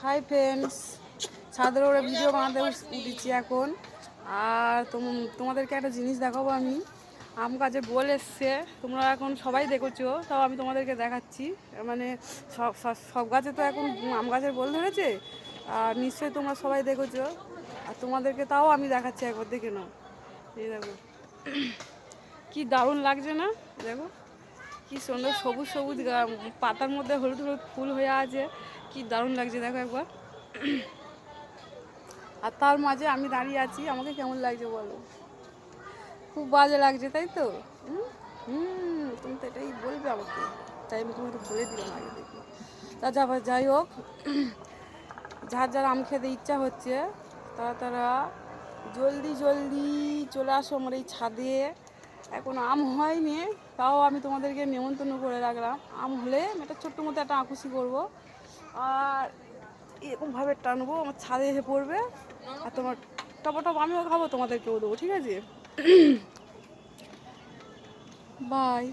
Hi friends, ছাদের ওপরে video বানাতে উঠেছি এখন। আর তোমাদেরকে একটা জিনিস দেখাবো আমি। আম গাছে বোল এসছে, তোমরা এখন সবাই দেখেছো, তাও আমি তোমাদেরকে দেখাচ্ছি। মানে সব গাছে তো এখন আম গাছের বোল ধরেছে, আর নিশ্চয়ই তোমরা সবাই দেখেছো। আর তোমাদেরকে তাও আমি দেখাচ্ছি, একবার দেখে নাও। এই দেখো কি দারুণ লাগছে না? দেখো কি সুন্দর সবুজ সবুজ পাতার মধ্যে হলুদ হলুদ ফুল হয়ে আছে, কি দারুণ লাগছে দেখো একবার। আর তার মাঝে আমি দাঁড়িয়ে আছি, আমাকে কেমন লাগছে বলো? খুব বাজে লাগছে তাই তো? তুমি তো এটাই বলবে আমাকে, তাই আমি তোমাকে বলে দিলাম আগে দেখি। যাই হোক, যার যার আম খেতে ইচ্ছা হচ্ছে তারা তারা জলদি জলদি চলে আসো আমার এই ছাদে। এখন আম হয়নি, তাও আমি তোমাদেরকে নেমন্তন্ন করে রাখলাম। আম হলে আমি একটা ছোট্ট মতো একটা আঁকুশি করবো, আর এরকমভাবে টানবো, আমার ছাদে এসে পড়বে। আর তোমার টপ আমিও খাবো, তোমাদেরকেও দেবো, ঠিক আছে? বাই।